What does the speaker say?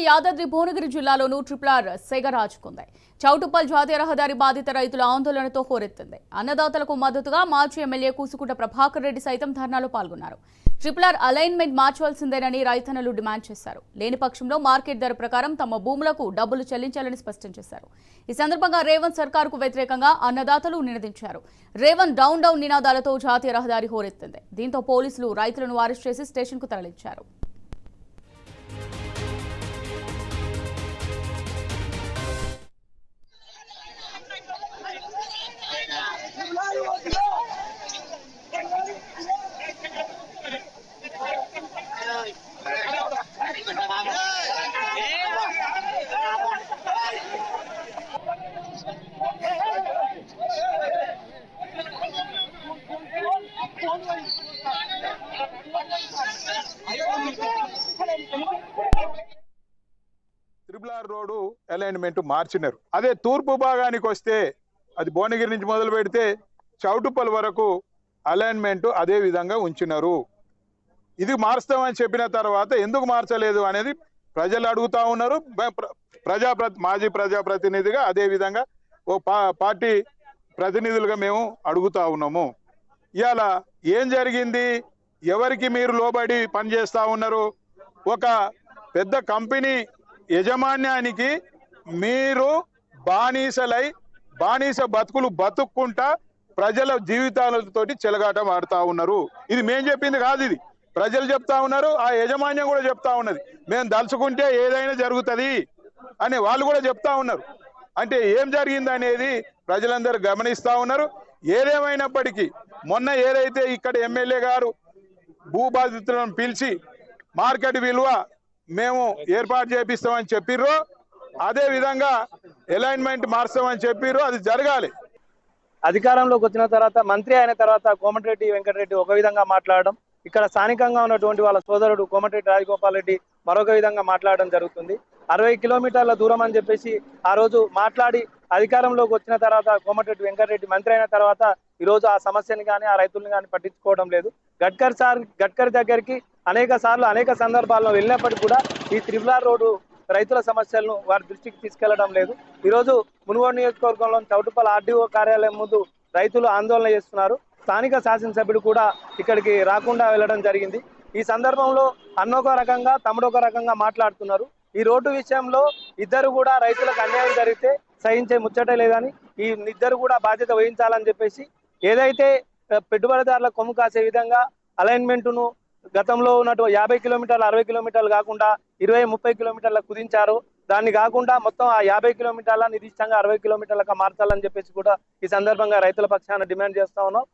యాదాద్రి భువనగిరి జిల్లాలోనూ triple R సెగ రాజుకుంది. చౌటుప్పల్ జాతీయ రహదారి బాధిత రైతుల ఆందోళనతో హోరెత్తింది. అన్నదాతలకు మద్దతుగా మాజీ ఎమ్మెల్యే కూసుకుంట ప్రభాకర్ రెడ్డి సైతం ధర్నాలో పాల్గొన్నారు. ట్రిపుల్ ఆర్ అలైన్మెంట్ మార్చవలసిందేనని రైతన్నలు డిమాండ్ చేశారు. లేని పక్షంలో మార్కెట్ ధర ప్రకారం తమ భూములకు డబ్బులు చెల్లించాలని స్పష్టం చేశారు. ఈ సందర్భంగా రేవంత్ సర్కారుకు వ్యతిరేకంగా అన్నదాతలు నినదించారు. రేవంత్ డౌన్ డౌన్ నినాదాలతో జాతీయ రహదారి హోరెత్తింది. దీంతో పోలీసులు రైతులను అరెస్ట్ చేసి స్టేషన్కు తరలించారు. ట్రిపుల్ ఆర్ రోడ్డు అలైన్మెంట్ మార్చినారు. అదే తూర్పు భాగానికి వస్తే అది భువనగిరి నుంచి మొదలు పెడితే చౌటుప్పల్ వరకు అలైన్మెంట్ అదే విధంగా ఉంచినారు. ఇది మార్స్తామని చెప్పిన తర్వాత ఎందుకు మార్చలేదు అనేది ప్రజలు అడుగుతా ఉన్నారు. మాజీ ప్రజాప్రతినిధిగా అదే విధంగా ఓ పార్టీ ప్రతినిధులుగా మేము అడుగుతా ఉన్నాము. ఇవాళ ఏం జరిగింది? ఎవరికి మీరు లోబడి పనిచేస్తా ఉన్నారు? ఒక పెద్ద కంపెనీ యజమాన్యానికి మీరు బానిస బతుకులు బతుక్కుంటా ప్రజల జీవితాలతోటి చెలగాటం ఆడుతా ఉన్నారు. ఇది మేం చెప్పింది కాదు, ఇది ప్రజలు చెప్తా ఉన్నారు. ఆ యజమాన్యం కూడా చెప్తా ఉన్నది, మేము దలుచుకుంటే ఏదైనా జరుగుతుంది అని వాళ్ళు కూడా చెప్తా ఉన్నారు. అంటే ఏం జరిగింది అనేది ప్రజలందరూ గమనిస్తా ఉన్నారు. ఏదేమైనప్పటికీ మొన్న ఏదైతే ఇక్కడ ఎమ్మెల్యే గారు భూబాధితులను పిలిచి మార్కెట్ విలువ మేము ఏర్పాటు చేపిస్తామని చెప్పిర్రు, అదే విధంగా అలైన్మెంట్ మార్చామని చెప్పిర్రు. అది జరగాలి. అధికారంలోకి వచ్చిన తర్వాత మంత్రి అయిన తర్వాత కోమటిరెడ్డి వెంకటరెడ్డి ఒక విధంగా మాట్లాడడం, ఇక్కడ స్థానికంగా ఉన్నటువంటి వాళ్ళ సోదరుడు కోమటిరెడ్డి రాజగోపాల్ రెడ్డి మరొక విధంగా మాట్లాడడం జరుగుతుంది. 60 కిలోమీటర్ల దూరం అని చెప్పేసి ఆ రోజు మాట్లాడి అధికారంలోకి వచ్చిన తర్వాత కోమటిరెడ్డి వెంకటరెడ్డి మంత్రి అయిన తర్వాత ఈరోజు ఆ సమస్యని కానీ ఆ రైతుల్ని కానీ పట్టించుకోవడం లేదు. గడ్కరీ దగ్గరికి అనేక సందర్భాల్లో వెళ్ళినప్పటికీ కూడా ఈ ట్రిపుల్ ఆర్ రోడ్డు రైతుల సమస్యలను వారి దృష్టికి తీసుకెళ్లడం లేదు. ఈరోజు మునుగోడు నియోజకవర్గంలో చౌటుప్పల్ ఆర్డీఓ కార్యాలయం ముందు రైతులు ఆందోళన చేస్తున్నారు. స్థానిక శాసనసభ్యుడు కూడా ఇక్కడికి రాకుండా వెళ్ళడం జరిగింది. ఈ సందర్భంలో అన్నొక రకంగా తమ్ముడొక రకంగా మాట్లాడుతున్నారు. ఈ రోడ్డు విషయంలో ఇద్దరు కూడా రైతులకు అన్యాయం జరిగితే సహించే ముచ్చటే లేదని ఈ ఇద్దరు కూడా బాధ్యత వహించాలని చెప్పేసి ఏదైతే పెట్టుబడిదారుల కొమ్ము కాసే విధంగా అలైన్మెంట్ను గతంలో ఉన్నటువంటి 50 కిలోమీటర్లు 60 కిలోమీటర్లు కాకుండా 20-30 కిలోమీటర్లకు కుదించారు. దాన్ని కాకుండా మొత్తం ఆ 50 కిలోమీటర్ల నిర్దిష్టంగా 60 కిలోమీటర్లకు మార్చాలని చెప్పేసి కూడా ఈ సందర్భంగా రైతుల పక్షాన డిమాండ్ చేస్తా ఉన్నాం.